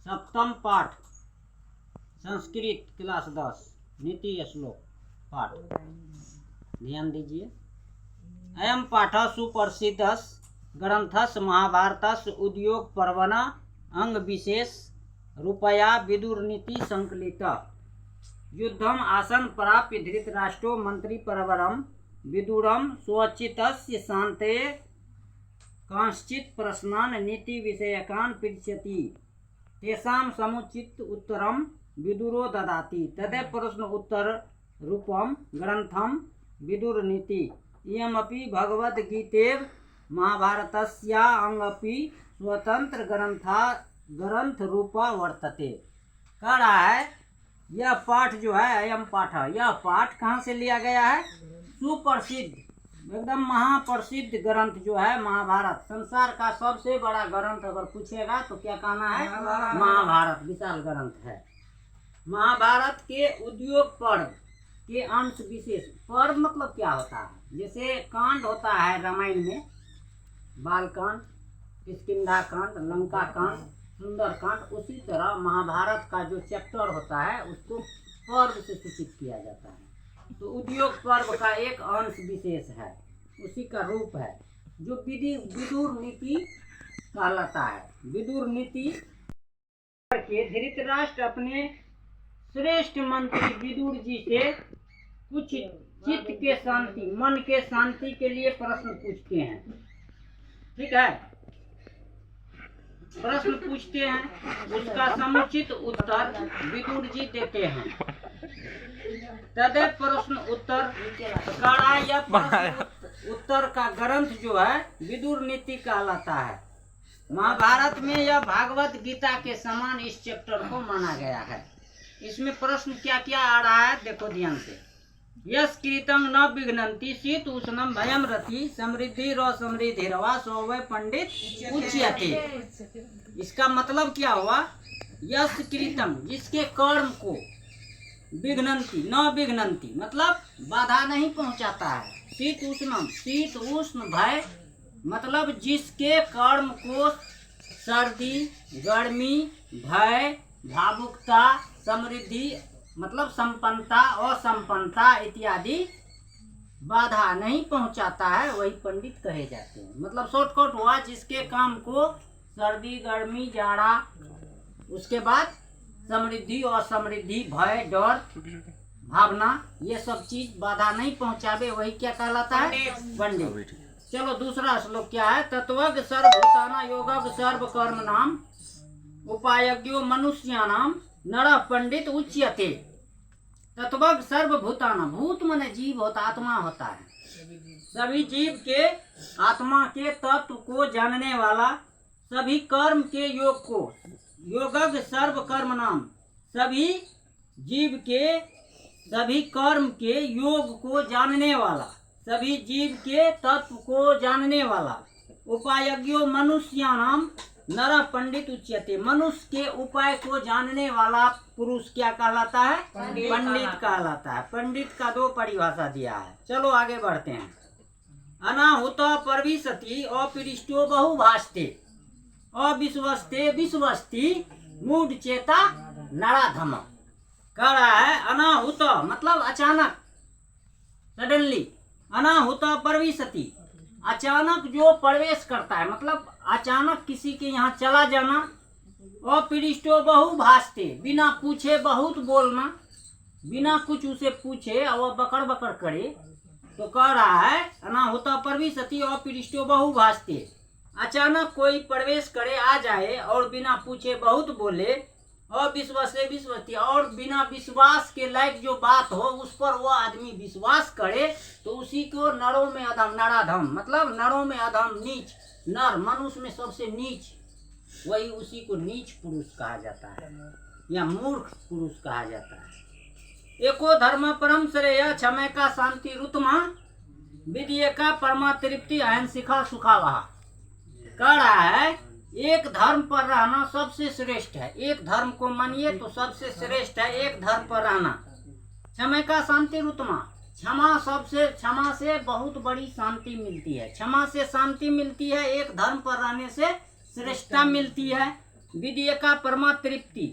सप्तम पाठ संस्कृत क्लास 10 नीति श्लोक पाठ ध्यान दीजिए। अयम पाठ सुप्रसिद्धस ग्रंथस महाभारतस उद्योग पर्वण अंग विशेष रूपया विदुर नीति संकलित युद्धम आसन प्राप्य धृतराष्ट्रो मंत्री परवरम विदुरम स्वचितस्य शांते कांश्चित् प्रश्नान् नीति विषयकान् पृच्छति तेषां समुचित उत्तरम विदुरो ददाति तदेव प्रश्न उत्तर रूपम ग्रंथम विदुर नीति इयमपि भगवद्गीतेव महाभारतस्या अंगपि स्वतंत्र ग्रंथ रूपा वर्तते। कह रहा है यह पाठ जो है अयम पाठ, यह पाठ कहाँ से लिया गया है? सुप्रसिद्ध एकदम महाप्रसिद्ध ग्रंथ जो है महाभारत, संसार का सबसे बड़ा ग्रंथ अगर पूछेगा तो क्या कहना है? महाभारत विशाल ग्रंथ है। महाभारत के उद्योग पर्व के अंश विशेष, पर्व मतलब क्या होता है? जैसे कांड होता है रामायण में, बाल कांड, किष्किंधा कांड, लंका कांड, सुंदर कांड, उसी तरह महाभारत का जो चैप्टर होता है उसको पर्व से सूचित किया जाता है। तो उद्योग पर्व का एक अंश विशेष है, उसी का रूप है जो विदुर नीति कहलाता है। विदुर नीति के धृतराष्ट्र अपने श्रेष्ठ मंत्री विदुर जी से कुछ चित्त के शांति, मन के शांति के लिए प्रश्न पूछते हैं। ठीक है, प्रश्न पूछते हैं, उसका समुचित उत्तर विदुर जी देते हैं। तदेव प्रश्न उत्तर कड़ा या प्रश्न उत्तर का ग्रंथ जो है विदुर नीति कहलाता है। महाभारत में यह भागवत गीता के समान इस चैप्टर को माना गया है। इसमें प्रश्न क्या क्या आ रहा है देखो ध्यान से। यस कृतं न विघ्नन्ति शीत उष्णम भयम रति समृद्धि र समृद्धिर्वा सौवै पंडित उच्यते। इसका मतलब क्या हुआ? यस कृतं जिसके कर्म को, विघ्नन्ति न विघ्नन्ति मतलब बाधा नहीं पहुंचाता है, शीत उष्णम शीत उष्ण भय मतलब जिसके कर्म को सर्दी गर्मी भय भावुकता समृद्धि मतलब संपन्नता असंपन्नता इत्यादि बाधा नहीं पहुंचाता है, वही पंडित कहे जाते हैं। मतलब शॉर्टकट हुआ जिसके काम को सर्दी गर्मी जाड़ा, उसके बाद समृद्धि और समृद्धि भय डर भावना ये सब चीज बाधा नहीं पहुंचावे, वही क्या कहलाता है? पंडित। चलो दूसरा श्लोक क्या है? तत्वज्ञ सर्वभूताना योगज्ञ सर्व कर्म नाम उपायज्ञो मनुष्यानाम नर पंडित उच्यते। तत्वज्ञ सर्वभूताना, भूत माने जीव होता, आत्मा होता है। सभी जीव के आत्मा के तत्व को जानने वाला, सभी कर्म के योग को, योगज्ञ सर्व कर्म नाम, सभी जीव के सभी कर्म के योग को जानने वाला, सभी जीव के तत्व को जानने वाला, उपायज्ञो मनुष्यानाम नर पंडित उच्यते। मनुष्य के उपाय को जानने वाला पुरुष क्या कहलाता है? पंडित कहलाता है। पंडित का दो परिभाषा दिया है। चलो आगे बढ़ते हैं। अनाहुत परविशति अपृष्टो बहुभाषते अविश्वस्ते विश्वस्ति मूढ़ चेता नराधम। कह रहा है अनाहुत मतलब अचानक, सडनली, अनाहुत परविशति अचानक जो प्रवेश करता है, मतलब अचानक किसी के यहाँ चला जाना, अपृष्टो बहुभाषते बिना पूछे बहुत बोलना, बिना कुछ उसे पूछे और वह बकड़ बकड़ करे, तो कह रहा है अनाहुत परविशति अपृष्टो बहुभाषते, अचानक कोई प्रवेश करे आ जाए और बिना पूछे बहुत बोले, अविश्वासे विश्वस्ति और बिना विश्वास के लायक जो बात हो उस पर वह आदमी विश्वास करे तो उसी को नरों में अधम, नराधम मतलब नरों में अधम, नीच, नर मनुष्य में सबसे नीच, वही उसी को नीच पुरुष कहा जाता है या मूर्ख पुरुष कहा जाता है। एको धर्म परम श्रेय क्षमय का शांति रुतमा विद्य का परमा तृप्ति अहिंसिका सुखावहा। कह रहा है एक धर्म पर रहना सबसे श्रेष्ठ है, एक धर्म को मानिए तो सबसे श्रेष्ठ है एक धर्म पर रहना। क्षमा का शांति रुतमा, क्षमा से बहुत बड़ी शांति मिलती है, क्षमा से शांति मिलती है, एक धर्म पर रहने से श्रेष्ठता मिलती है। विद्या का परमा तृप्ति,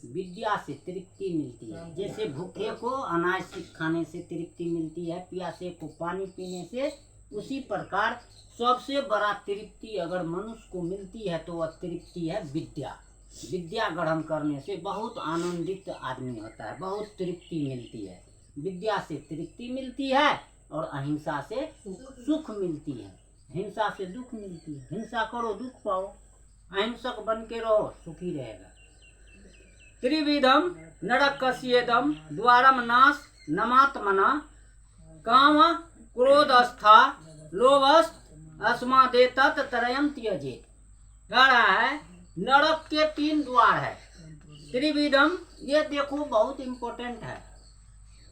विद्या से तृप्ति मिलती है। जैसे भूखे को अनाज खाने से तृप्ति मिलती है, प्यासे को पानी पीने से, उसी प्रकार सबसे बड़ा तृप्ति अगर मनुष्य को मिलती है तो वह तृप्ति है विद्या। विद्या ग्रहण करने से बहुत आनंदित आदमी होता है, बहुत तृप्ति मिलती है। विद्या से तृप्ति मिलती है और अहिंसा से सुख मिलती है। हिंसा से दुख मिलती है। हिंसा करो दुख पाओ, अहिंसक बन के रहो सुखी रहेगा। त्रिविधम नरकस्येदम द्वारम नाश नमात्मना काम क्रोधस्था लोभस्त अस्मादेतत् त्रयम् त्यजेत्। कह रहा है नरक के 3 द्वार है। त्रिविधम, ये देखो बहुत इम्पोर्टेंट है,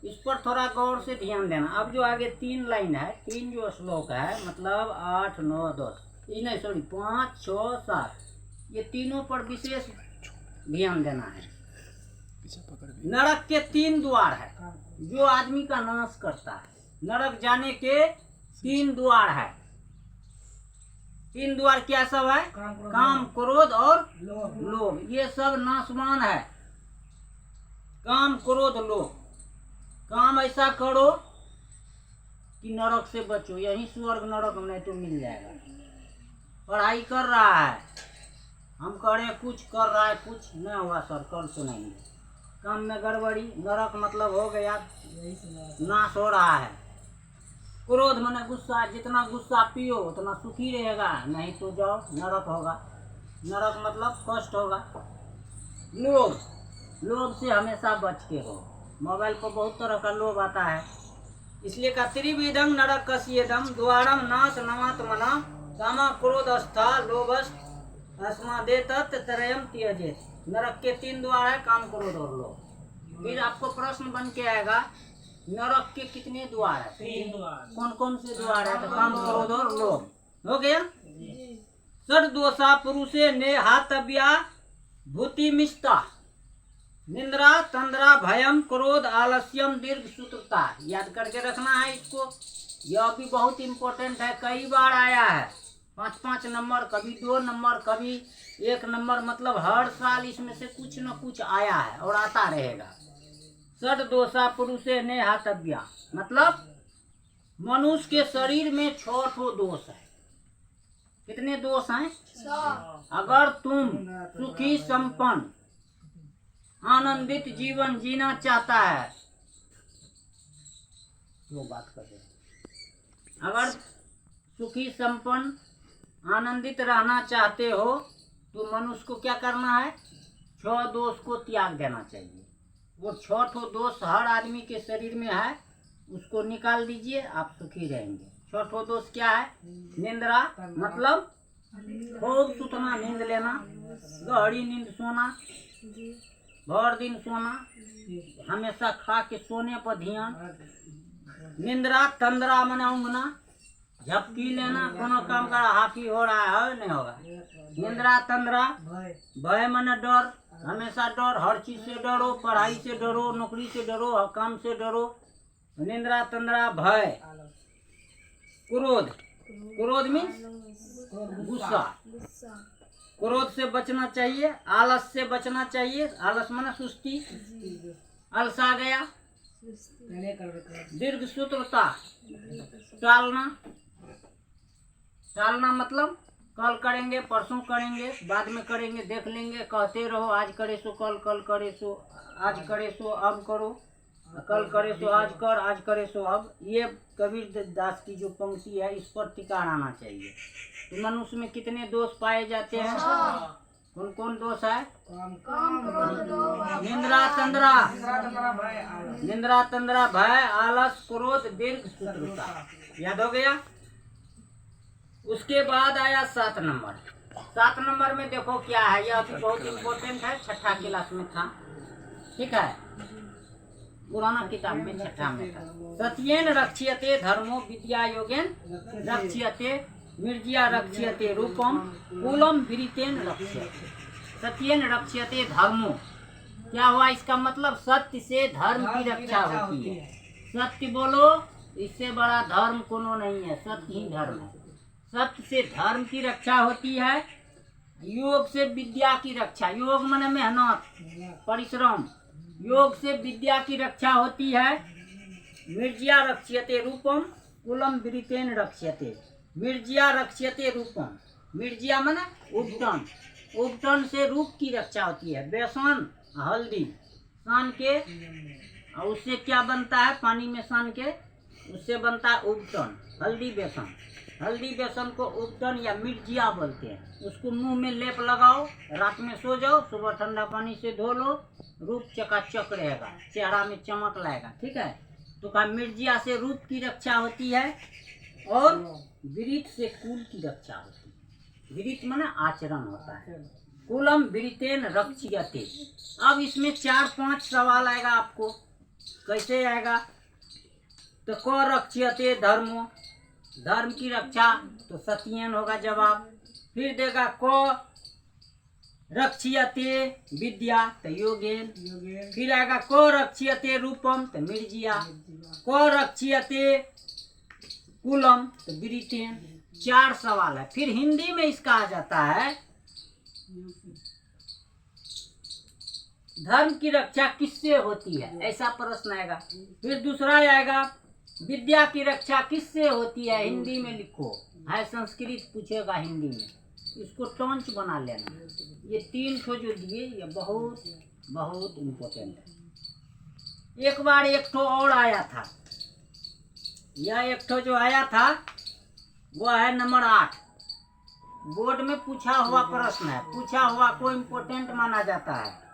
इस पर थोड़ा गौर से ध्यान देना। अब जो आगे 3 लाइन है, 3 जो श्लोक है, मतलब 8, 9, 10, ये नहीं सॉरी 5, 6, 7, ये तीनों पर विशेष ध्यान देना है। नरक के 3 द्वार है जो आदमी का नाश करता है। नरक जाने के 3 द्वार है। 3 द्वार क्या सब है? काम, क्रोध और लोभ। ये सब नाशवान है। काम, क्रोध, लोभ। काम ऐसा करो कि नरक से बचो, यही स्वर्ग नरक नहीं तो मिल जाएगा। पढ़ाई कर रहा है, हम कह रहे हैं कुछ, कर रहा है कुछ, नहीं हुआ सर, कल तो नहीं। काम में गड़बड़ी, नरक मतलब हो गया, नाश हो रहा है। क्रोध माने गुस्सा, जितना गुस्सा पियो उतना सुखी रहेगा, नहीं तो जाओ नरक होगा। नरक मतलब कष्ट होगा। लोभ, लोभ से हमेशा बच के रहो। मोबाइल पर बहुत तरह का लोभ आता है, इसलिए का त्रिविधम नरकस्येदम द्वारम नाश नमात्मना कामा क्रोधस्था लोभस्त अस्मादेतत् त्रयम् त्यजेत्। नरक के 3 द्वार है, काम, क्रोध और लोभ। फिर आपको प्रश्न बन के आएगा नरक के कितने द्वार है? 3 द्वार। कौन कौन से द्वार है? तो काम, क्रोध और लोभ। हो गया। षड दोषा पुरुषे ने हातव्या भूतिमिष्टा निंद्रा तंद्रा भयम क्रोध आलस्यम दीर्घ सूत्रता। याद करके रखना है इसको, यह भी बहुत इम्पोर्टेंट है। कई बार आया है, 5-5 नंबर, कभी 2 नंबर, कभी 1 नंबर, मतलब हर साल इसमें से कुछ न कुछ आया है और आता रहेगा। षड दोषा पुरुषे ने हातव्या, मतलब मनुष्य के शरीर में 6 दोष है। कितने दोष हैं? 6। अगर तुम सुखी संपन्न आनंदित जीवन जीना चाहता है, वो बात कर रहे, अगर सुखी संपन्न आनंदित रहना चाहते हो तो मनुष्य को क्या करना है? 6 दोष को त्याग देना चाहिए। वो 6 दोष हर आदमी के शरीर में है, उसको निकाल दीजिए, आप सुखी रहेंगे। 6 दोष क्या है? निंद्रा मतलब खूब सुतना, नींद लेना, गहरी नींद सोना, भर दिन सोना, हमेशा खा के सोने पर ध्यान। निंद्रा तंद्रा माने ऊँघना, झपकी लेना, कोनो काम का हाथी हो रहा है नहीं होगा। निंद्रा तंद्रा, भय माने डर, हमेशा डर, हर चीज से डरो, पढ़ाई से डरो, नौकरी से डरो, काम से डरो। निंद्रा तंद्रा भय। क्रोध, क्रोध मीन्स गुस्सा, क्रोध से बचना चाहिए। आलस से बचना चाहिए, आलस माने सुस्ती, अलसा गया। दीर्घ सूत्रता, टालना, टालना मतलब कल करेंगे, परसों करेंगे, बाद में करेंगे, देख लेंगे, कहते रहो आज करे सो कल, कल करे सो आज, करे सो अब करो, कल करे सो आज कर, आज करे सो अब। ये कबीर दास की जो पंक्ति है, इस पर टिका आना चाहिए। तो मनुष्य में कितने दोष पाए जाते हैं? कौन कौन दोष है? निंद्रा तंद्रा, निंद्रा तंद्रा भय, आलस, क्रोध, दीर्घ सूत्रता। याद हो गया। उसके बाद आया 7 नंबर। 7 नंबर में देखो क्या है, यह भी बहुत इम्पोर्टेंट है, 6ठा क्लास में था, ठीक है, पुराना किताब में 6ठा में था। सत्येन रक्ष्यते धर्मो विद्या योगेन रक्ष्यते मिर्जिया रक्ष्यते रूपम कूलम विरितेन रक्ष्यते। सत्येन रक्ष्यते धर्मो, क्या हुआ इसका मतलब? सत्य से धर्म की रक्षा होती है। सत्य बोलो, इससे बड़ा धर्म कोनो नहीं है, सत्य ही धर्म है। सत्य से धर्म की रक्षा होती है। योग से विद्या की रक्षा, योग माने मेहनत, परिश्रम। योग से विद्या की रक्षा होती है। मिर्जिया रक्ष्यते रूपम कुलम विरितेन रक्ष्यते। मिर्जिया रक्ष्यते रूपम, मिर्जिया माने उपटन, उपटन से रूप की रक्षा होती है। बेसन हल्दी सान के, और उससे क्या बनता है, पानी में सान के उससे बनता है उपटन, हल्दी बेसन। हल्दी बेसन को उपटन या मिर्जिया बोलते हैं। उसको मुंह में लेप लगाओ, रात में सो जाओ, सुबह ठंडा पानी से धो लो, रूप चकाचक रहेगा, चेहरा में चमक लाएगा। ठीक है, तो कहा मिर्जिया से रूप की रक्षा होती है, और विरित से कुल की रक्षा होती है। विरित माने आचरण होता है। कुलम विरितेन रक्ष्यते। अब इसमें 4-5 सवाल आएगा आपको। कैसे आएगा, तो क रक्ष्यते धर्मो, धर्म की रक्षा, तो सत्येन होगा जवाब। फिर देगा क रक्ष्यते विद्या, तो योगेन। फिर आएगा क रक्ष्यते रूपम, तो मिर्जिया। क रक्ष्यते कुलम, तो विरितेन। 4 सवाल है। फिर हिंदी में इसका आ जाता है, धर्म की रक्षा किससे होती है, ऐसा प्रश्न आएगा। फिर दूसरा आएगा, विद्या की रक्षा किससे होती है, हिंदी में लिखो। है संस्कृत पूछेगा हिंदी में, इसको टॉन्च बना लेना। ये 3 ठो जो दिए, ये बहुत बहुत इम्पोर्टेंट है। एक बार एक ठो और आया था, यह एक ठो जो आया था वो है नंबर 8। बोर्ड में पूछा हुआ प्रश्न है, पूछा हुआ को इम्पोर्टेंट माना जाता है।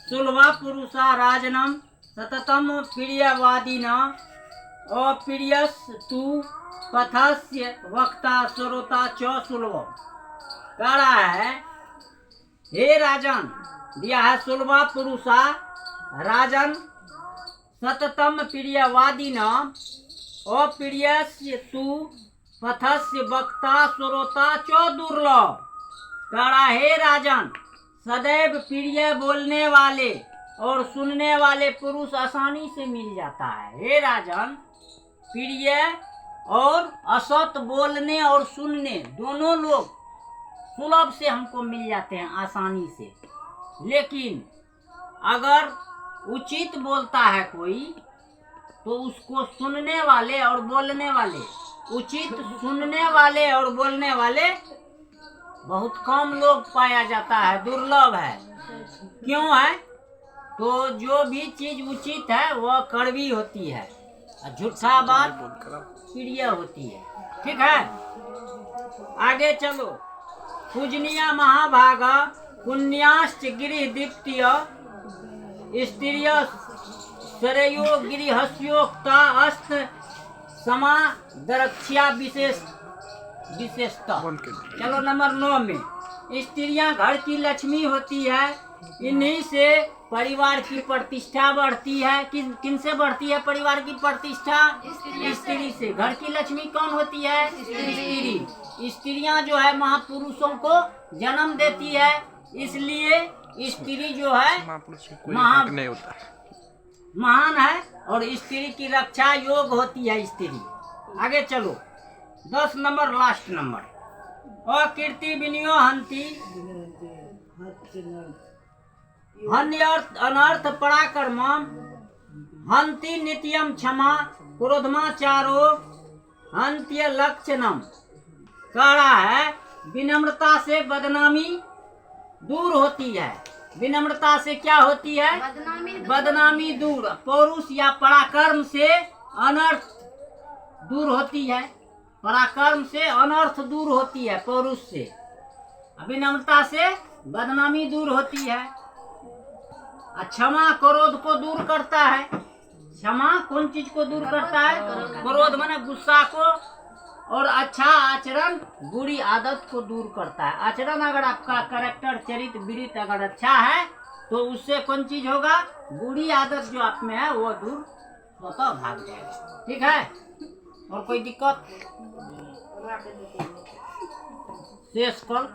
सुलभा पुरुषा राजनम सततम प्रियवादिन अप्रियस तु पथस्य वक्ता श्रोता च सुलभम। कह रहा है, हे राजन, दिया है सुलभा पुरुषा राजन सततम प्रियवादिन अप्रियस्य तु पथस्य वक्ता श्रोता च दुर्लभ। कह रहा है, हे राजन, सदैव प्रिय बोलने वाले और सुनने वाले पुरुष आसानी से मिल जाता है। हे राजन, प्रिय और असत बोलने और सुनने दोनों लोग सुलभ से हमको मिल जाते हैं, आसानी से। लेकिन अगर उचित बोलता है कोई, तो उसको सुनने वाले और बोलने वाले, उचित सुनने वाले और बोलने वाले बहुत कम लोग पाया जाता है, दुर्लभ है। क्यों है, तो जो भी चीज उचित है वह कड़वी होती है, झूठा बात प्रिय होती है। ठीक है, आगे चलो। पूजनीय महाभागा पुण्याश्च गिरि दीप्तिय स्त्रिय सरयो गिरिहस्योक्ता अस्त समा दरक्षा विशेषता। चलो नंबर 9 में, स्त्रियां घर की लक्ष्मी होती है, इन्हीं से परिवार की प्रतिष्ठा बढ़ती है। किन से बढ़ती है परिवार की प्रतिष्ठा? स्त्री से। घर की लक्ष्मी कौन होती है? स्त्री। स्त्रियां जो है महापुरुषों को जन्म देती है, इसलिए स्त्री जो है महान है, और स्त्री की रक्षा योग होती है स्त्री। आगे चलो, 10 नंबर लास्ट नंबर। अकीर्ति विनियो हंति हन्यर्थ अनर्थ पराक्रम हंति नित्यम क्षमा क्रोधमाचारो हंत्य लक्षणम। कह रहा है, विनम्रता से बदनामी दूर होती है। विनम्रता से क्या होती है? बदनामी दूर। पौरुष या पराक्रम से अनर्थ दूर होती है, पराक्रम से अनर्थ दूर होती है, पौरुष से। विनम्रता से बदनामी दूर होती है। क्षमा क्रोध को दूर करता है। क्षमा कौन चीज को दूर करता है? क्रोध माने गुस्सा को, और अच्छा आचरण बुरी आदत को दूर करता है। आचरण अगर आपका कैरेक्टर चरित्र विरित अगर अच्छा है, तो उससे कौन चीज होगा? बुरी आदत जो आप में है वो दूर स्वतः भाग जाएगा। ठीक है, और कोई दिक्कत? शेष कल